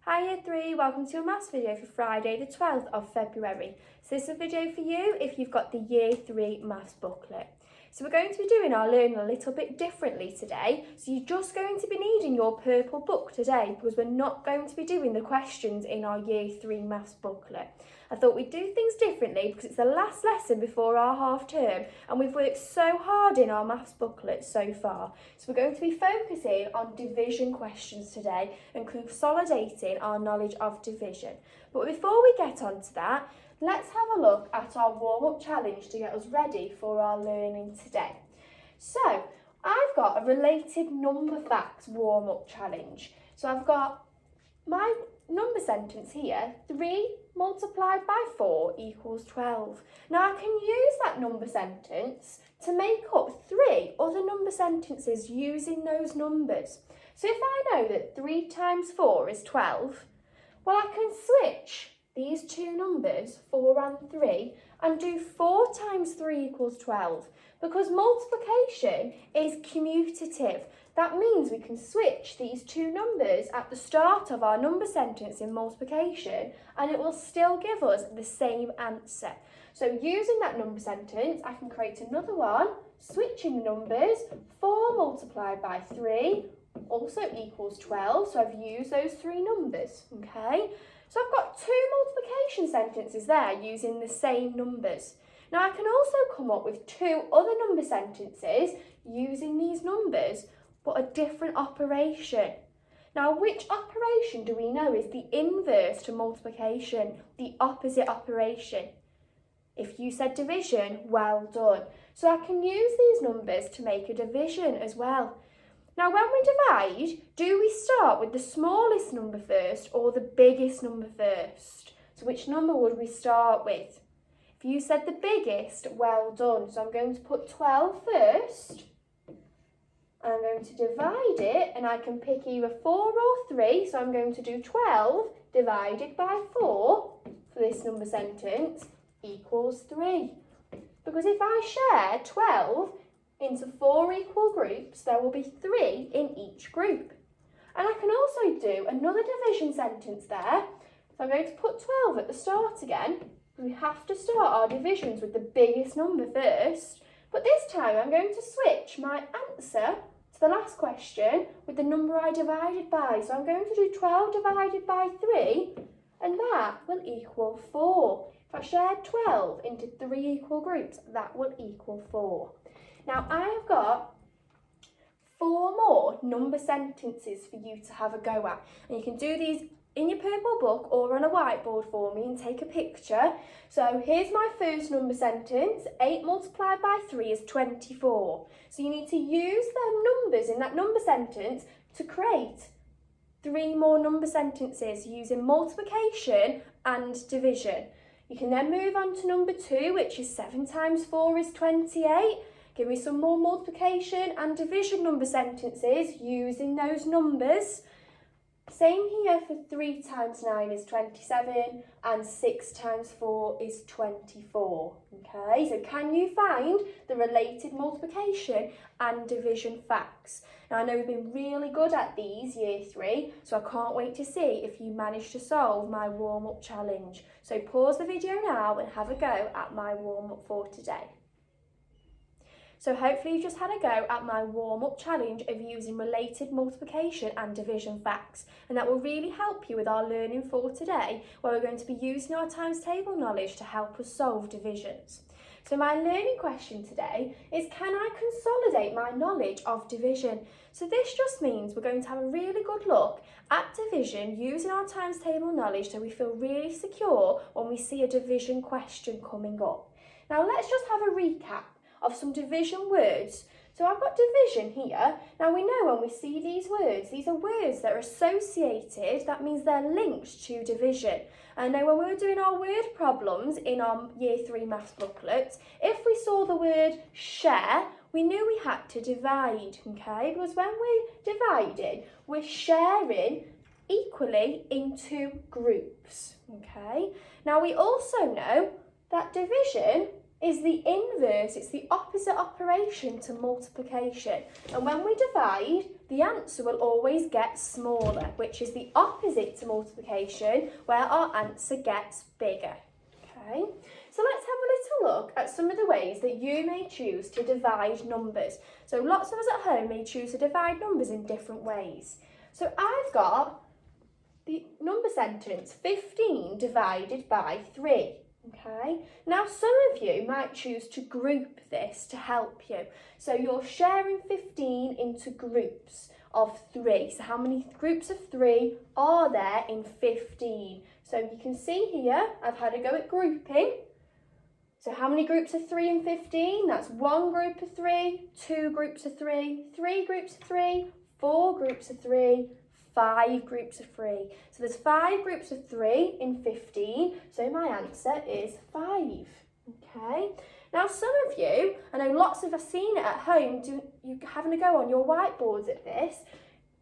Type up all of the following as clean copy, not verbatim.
Hi Year 3, welcome to a maths video for Friday the 12th of February. So this is a video for you if you've got the Year 3 maths booklet. So we're going to be doing our learning a little bit differently today. So you're just going to be needing your purple book today because we're not going to be doing the questions in our Year 3 maths booklet. I thought we'd do things differently because it's the last lesson before our half term and we've worked so hard in our maths booklet so far. So we're going to be focusing on division questions today and consolidating our knowledge of division. But before we get on to that, let's have a look at our warm-up challenge to get us ready for our learning today. So I've got a related number facts warm-up challenge. So I've got my number sentence here, 3 multiplied by 4 equals 12. Now I can use that number sentence to make up 3 other number sentences using those numbers. So if I know that 3 times 4 is 12, well I can switch these two numbers, 4 and 3, and do 4 times 3 equals 12 because multiplication is commutative. That means we can switch these two numbers at the start of our number sentence in multiplication and it will still give us the same answer. So using that number sentence, I can create another one, switching the numbers, 4 multiplied by 3 also equals 12. So I've used those 3 numbers, okay? So I've got 2 multiplication sentences there using the same numbers. Now I can also come up with 2 other number sentences using these numbers, but a different operation. Now which operation do we know is the inverse to multiplication, the opposite operation? If you said division, well done. So I can use these numbers to make a division as well. Now when we divide, do we start with the smallest number first or the biggest number first? So which number would we start with? If you said the biggest, well done. So I'm going to put 12 first. And I'm going to divide it and I can pick either 4 or 3. So I'm going to do 12 divided by 4 for this number sentence equals 3. Because if I share 12 into 4 equal groups, there will be 3 in each group. And I can also do another division sentence there. So I'm going to put 12 at the start again. We have to start our divisions with the biggest number first. But this time I'm going to switch my answer to the last question with the number I divided by. So I'm going to do 12 divided by 3 and that will equal 4. If I share 12 into 3 equal groups, that will equal 4. Now I have got 4 more number sentences for you to have a go at. And you can do these in your purple book or on a whiteboard for me and take a picture. So here's my first number sentence. 8 multiplied by 3 is 24. So you need to use the numbers in that number sentence to create 3 more number sentences using multiplication and division. You can then move on to number 2, which is 7 times 4 is 28. Give me some more multiplication and division number sentences using those numbers. Same here for 3 times 9 is 27 and 6 times 4 is 24. Okay, so can you find the related multiplication and division facts? Now I know we've been really good at these Year 3, so I can't wait to see if you manage to solve my warm-up challenge. So pause the video now and have a go at my warm-up for today. So hopefully you just had a go at my warm-up challenge of using related multiplication and division facts, and that will really help you with our learning for today, where we're going to be using our times table knowledge to help us solve divisions. So my learning question today is, can I consolidate my knowledge of division? So this just means we're going to have a really good look at division using our times table knowledge so we feel really secure when we see a division question coming up. Now let's just have a recap of some division words. So I've got division here. Now we know when we see these are words that are associated, that means they're linked to division. I know when we were doing our word problems in our Year 3 maths booklet, if we saw the word share, we knew we had to divide, okay? Because when we're dividing, we're sharing equally into groups, okay? Now we also know that division is the inverse, it's the opposite operation to multiplication. And when we divide, the answer will always get smaller, which is the opposite to multiplication, where our answer gets bigger. Okay, so let's have a little look at some of the ways that you may choose to divide numbers. So lots of us at home may choose to divide numbers in different ways. So I've got the number sentence 15 divided by 3. Okay, now some of you might choose to group this to help you. So you're sharing 15 into groups of 3. So how many groups of 3 are there in 15? So you can see here, I've had a go at grouping. So how many groups of 3 in 15? That's 1 group of 3, 2 groups of 3, 3 groups of 3, 4 groups of 3, 5 groups of 3. So there's 5 groups of 3 in 15, so my answer is 5. Okay, now some of you, I know lots of us seen it at home, you having a go on your whiteboards at this.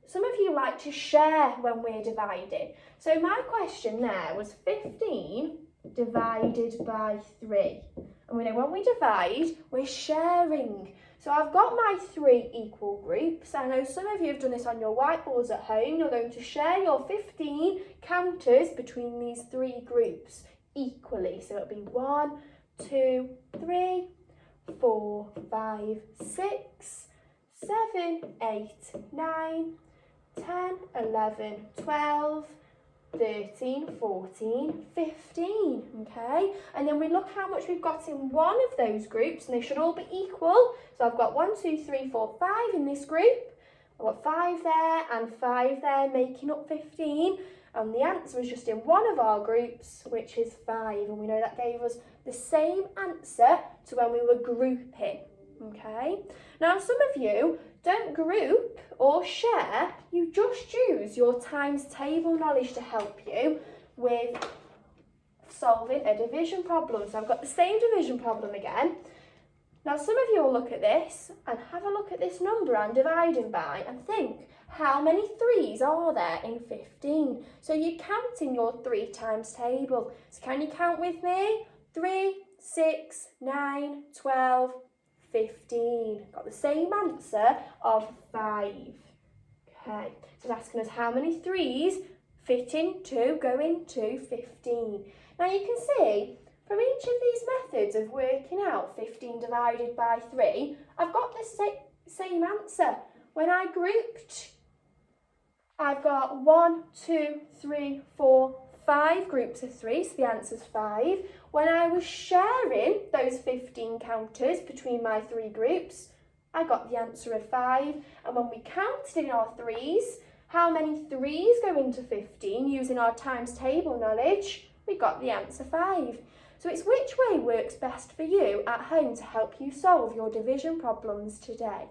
Some of you like to share when we're dividing. So my question there was 15 divided by 3. And we know when we divide, we're sharing. So I've got my 3 equal groups. I know some of you have done this on your whiteboards at home. You're going to share your 15 counters between these 3 groups equally. So it'll be 1, 2, 3, 4, 5, 6, 7, 8, 9, 10, 11, 12, 13, 14, 15, okay? And then we look how much we've got in one of those groups, and they should all be equal. So I've got 1, 2, 3, 4, 5 in this group. I've got 5 there and 5 there, making up 15. And the answer is just in one of our groups, which is 5. And we know that gave us the same answer to when we were grouping, okay? Now, some of you don't group or share, you just use your times table knowledge to help you with solving a division problem. So I've got the same division problem again. Now some of you will look at this and have a look at this number I'm dividing by and think, how many 3s are there in 15? So you count in your 3 times table. So can you count with me? 3, 6, 9, 12, 15. Got the same answer of 5. Okay, so it's asking us how many 3s fit into, go into 15. Now you can see from each of these methods of working out 15 divided by 3, I've got the same answer. When I grouped, I've got 1, 2, 3, 4, 5 groups of 3, so the answer's 5. When I was sharing those 15 counters between my 3 groups, I got the answer of 5. And when we counted in our 3s, how many 3s go into 15 using our times table knowledge, we got the answer 5. So it's which way works best for you at home to help you solve your division problems today.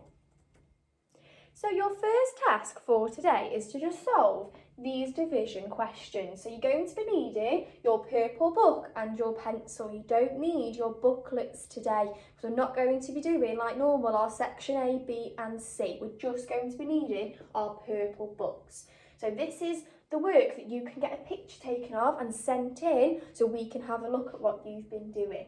So your first task for today is to just solve these division questions. So you're going to be needing your purple book and your pencil. You don't need your booklets today because we're not going to be doing like normal our section A, B and C. We're just going to be needing our purple books. So this is the work that you can get a picture taken of and sent in so we can have a look at what you've been doing.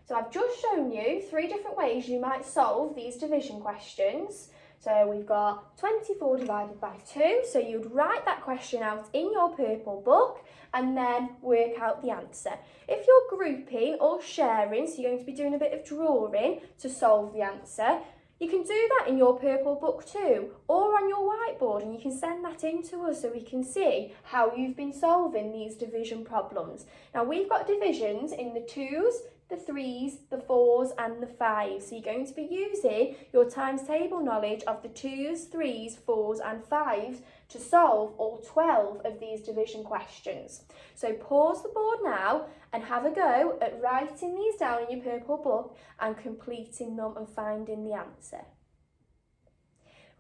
So I've just shown you 3 different ways you might solve these division questions. So we've got 24 divided by 2, so you'd write that question out in your purple book and then work out the answer. If you're grouping or sharing, so you're going to be doing a bit of drawing to solve the answer, you can do that in your purple book too, or on your whiteboard, and you can send that in to us so we can see how you've been solving these division problems. Now we've got divisions in the 2s, the 3s, the 4s and the 5s. So you're going to be using your times table knowledge of the 2s, 3s, 4s and 5s to solve all 12 of these division questions. So pause the board now and have a go at writing these down in your purple book and completing them and finding the answer.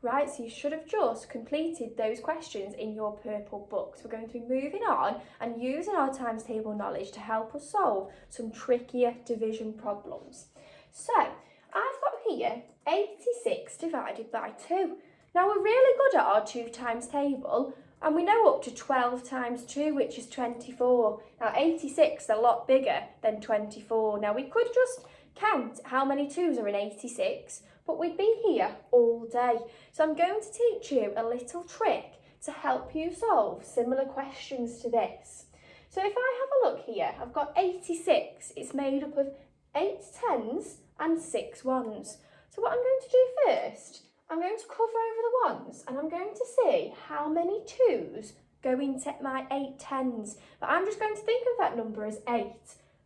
Right, so you should have just completed those questions in your purple book. So we're going to be moving on and using our times table knowledge to help us solve some trickier division problems. So I've got here 86 divided by 2. Now we're really good at our 2 times table and we know up to 12 times 2, which is 24. Now 86 is a lot bigger than 24. Now we could just count how many 2s are in 86, but we'd be here all day. So I'm going to teach you a little trick to help you solve similar questions to this. So if I have a look here, I've got 86. It's made up of 8 10s and 6 1s. So what I'm going to do first, I'm going to cover over the 1s and I'm going to see how many 2s go into my 8 10s. But I'm just going to think of that number as 8.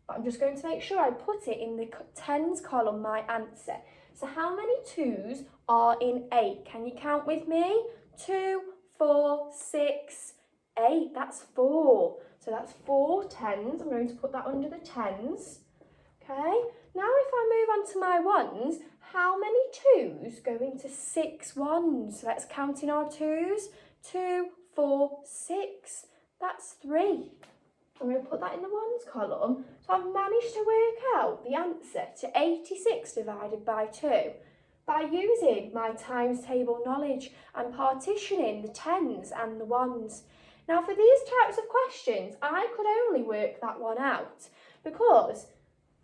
But I'm just going to make sure I put it in the 10s column, my answer. So how many 2s are in 8? Can you count with me? 2, 4, 6, 8. That's 4. So that's 4 10s. I'm going to put that under the 10s. Okay. Now if I move on to my 1s, how many 2s go into 6 1s? So let's count in our 2s. 2, 4, 6. That's 3. I'm going to put that in the 1s column. So I've managed to work out the answer to 86 divided by 2 by using my times table knowledge and partitioning the 10s and the 1s. Now for these types of questions, I could only work that one out because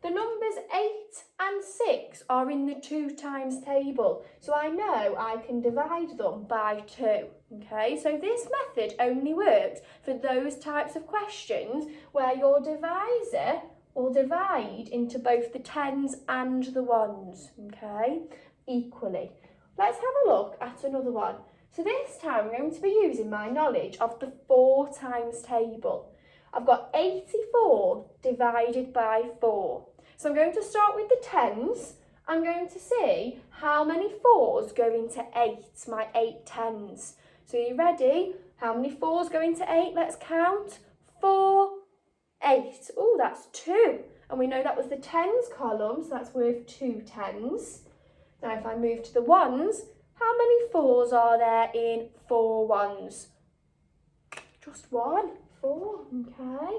the numbers 8 and 6 are in the 2 times table, so I know I can divide them by 2. Okay, so this method only works for those types of questions where your divisor will divide into both the 10s and the 1s, okay, equally. Let's have a look at another one. So this time I'm going to be using my knowledge of the 4 times table. I've got 84 divided by 4. So I'm going to start with the 10s. I'm going to see how many 4s go into 8, my 8 10s. So are you ready? How many 4s go into 8? Let's count. 4, 8. Oh, that's 2. And we know that was the 10s column, so that's worth 2 10s. Now if I move to the 1s, how many 4s are there in 4 1s? Just 1. 4, okay.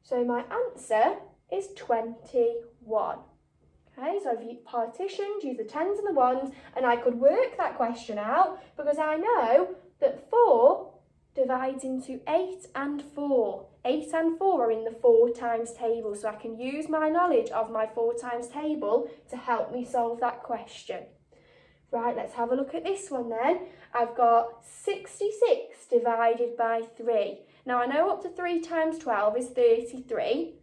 So my answer is 21. Okay, so I've partitioned, used the 10s and the 1s, and I could work that question out because I know that 4 divides into 8 and 4. 8 and 4 are in the 4 times table, so I can use my knowledge of my 4 times table to help me solve that question. Right, let's have a look at this one then. I've got 66 divided by 3. Now I know up to 3 times 12 is 33,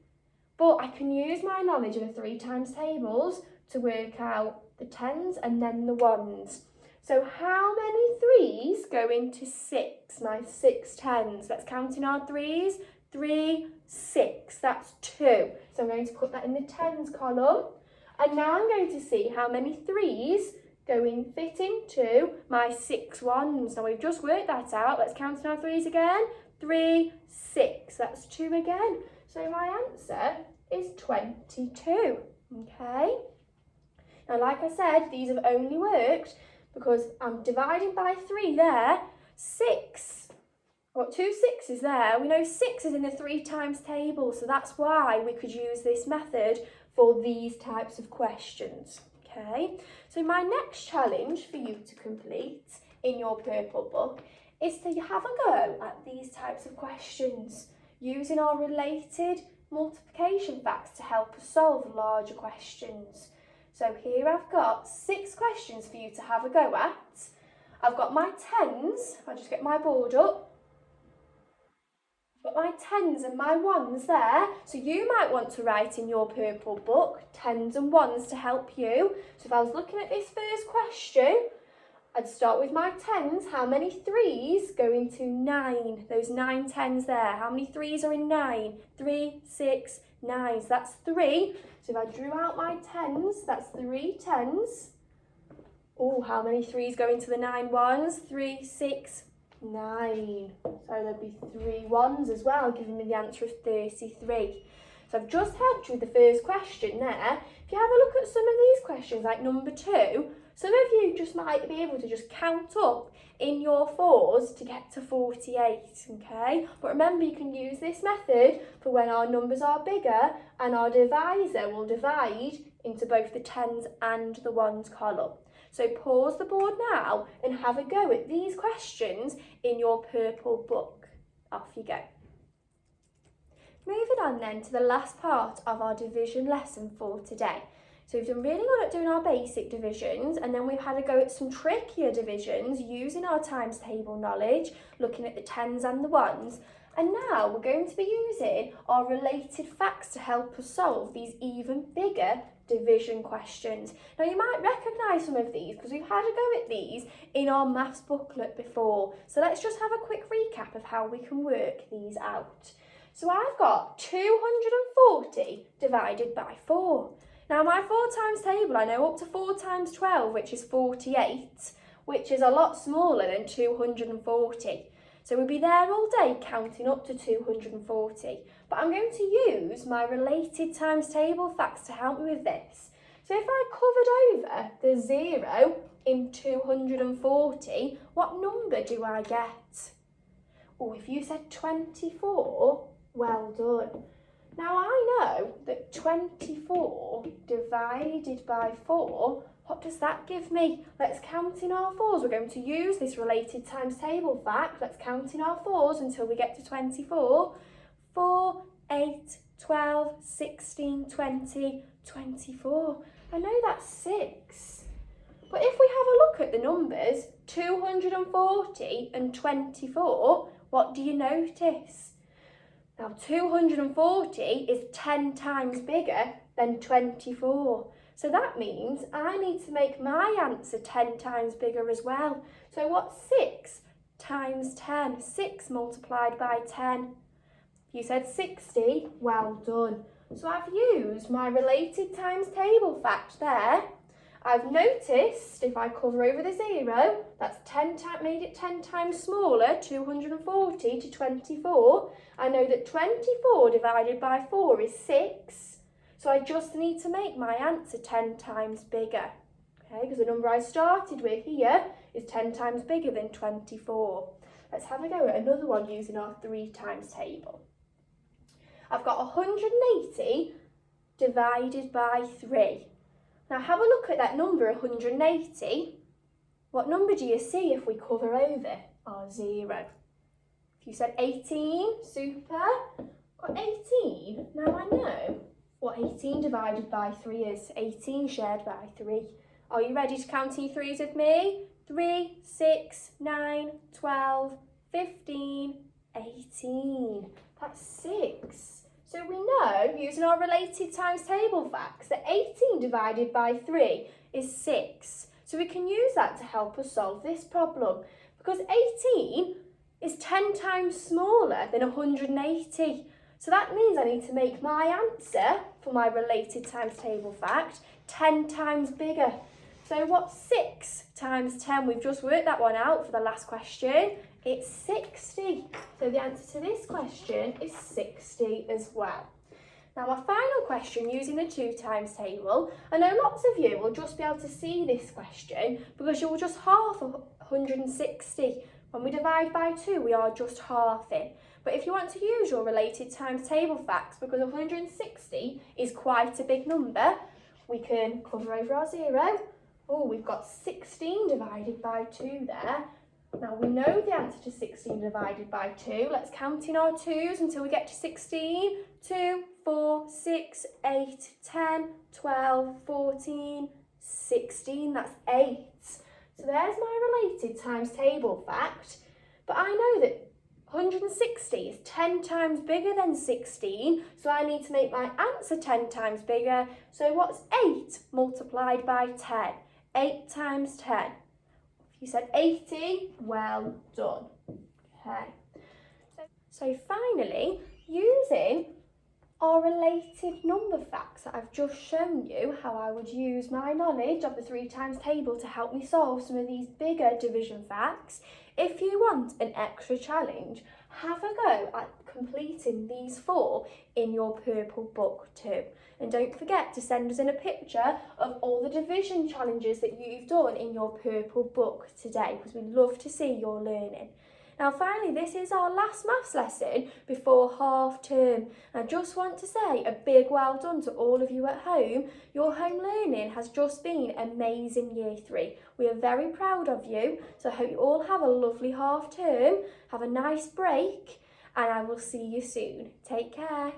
but I can use my knowledge of the 3 times tables to work out the 10s and then the 1s. So how many 3s go into 6, my 6 10s? Let's count in our 3s. 3, 6, that's 2. So I'm going to put that in the 10s column. And now I'm going to see how many 3s fit into my 6 1s. Now we've just worked that out. Let's count in our 3s again. 3, 6, that's 2 again. So my answer is 22, okay? Now like I said, these have only worked because I'm dividing by 3 there. 6, I've got 2 6s there. We know 6 is in the 3 times table, so that's why we could use this method for these types of questions, okay? So my next challenge for you to complete in your purple book is to have a go at these types of questions using our related multiplication facts to help us solve larger questions. So here I've got 6 questions for you to have a go at. I've got my 10s, I'll just get my board up. I've got my 10s and my 1s there, so you might want to write in your purple book 10s and 1s to help you. So if I was looking at this first question, I'd start with my 10s. How many 3s go into 9? Those 9 10s there. How many 3s are in 9? 3, 6, 9. So that's 3. So if I drew out my 10s, that's 3 10s. Oh, how many 3s go into the 9 1s? 3, 6, 9. So there'd be 3 1s as well, giving me the answer of 33. So I've just helped you with the first question there. If you have a look at some of these questions, like number 2, some of you just might be able to just count up in your 4s to get to 48, okay? But remember, you can use this method for when our numbers are bigger and our divisor will divide into both the 10s and the 1s column. So pause the board now and have a go at these questions in your purple book. Off you go. Moving on then to the last part of our division lesson for today. So we've done really good at doing our basic divisions, and then we've had a go at some trickier divisions using our times table knowledge, looking at the tens and the ones. And now we're going to be using our related facts to help us solve these even bigger division questions. Now you might recognise some of these because we've had a go at these in our maths booklet before. So let's just have a quick recap of how we can work these out. So I've got 240 divided by 4. Now my 4 times table, I know up to 4 times 12, which is 48, which is a lot smaller than 240. So we'll be there all day counting up to 240. But I'm going to use my related times table facts to help me with this. So if I covered over the 0 in 240, what number do I get? Oh, if you said 24, well done. Now I know that 24 divided by 4, what does that give me? Let's count in our 4s. We're going to use this related times table fact. Let's count in our 4s until we get to 24. 4, 8, 12, 16, 20, 24. I know that's 6. But if we have a look at the numbers, 240 and 24, what do you notice? Now 240 is 10 times bigger than 24. So that means I need to make my answer 10 times bigger as well. So what's 6 times 10? 6 multiplied by 10. You said 60, well done. So I've used my related times table fact there. I've noticed if I cover over the 0, that's made it 10 times smaller, 240 to 24. I know that 24 divided by 4 is 6. So I just need to make my answer 10 times bigger. Okay, because the number I started with here is 10 times bigger than 24. Let's have a go at another one using our 3 times table. I've got 180 divided by 3. Now have a look at that number 180. What number do you see if we cover over our 0? If you said 18, super. Got 18. Now I know what 18 divided by 3 is. 18 shared by 3. Are you ready to count your 3s with me? 3, 6, 9, 12, 15, 18. That's 6. So we know, using our related times table facts, that 18 divided by 3 is 6. So we can use that to help us solve this problem. Because 18 is 10 times smaller than 180. So that means I need to make my answer for my related times table fact 10 times bigger. So what's 6 times 10? We've just worked that one out for the last question. It's 60. So the answer to this question is 60 as well. Now our final question using the 2 times table. I know lots of you will just be able to see this question because you'll just half 160. When we divide by 2, we are just halving. But if you want to use your related times table facts, because 160 is quite a big number, we can cover over our 0. Oh, we've got 16 divided by 2 there. Now we know the answer to 16 divided by 2. Let's count in our 2s until we get to 16. 2, 4, 6, 8, 10, 12, 14, 16. That's 8. So there's my related times table fact. But I know that 160 is 10 times bigger than 16. So I need to make my answer 10 times bigger. So what's 8 multiplied by 10? 8 times 10. You said 80, well done. Okay. So finally, using our related number facts that I've just shown you how I would use my knowledge of the 3 times table to help me solve some of these bigger division facts. If you want an extra challenge, have a go at completing these 4 in your purple book too. And don't forget to send us in a picture of all the division challenges that you've done in your purple book today, because we'd love to see your learning. Now finally, this is our last maths lesson before half term. I just want to say a big well done to all of you at home. Your home learning has just been amazing year 3. We are very proud of you. So I hope you all have a lovely half term. Have a nice break and I will see you soon. Take care.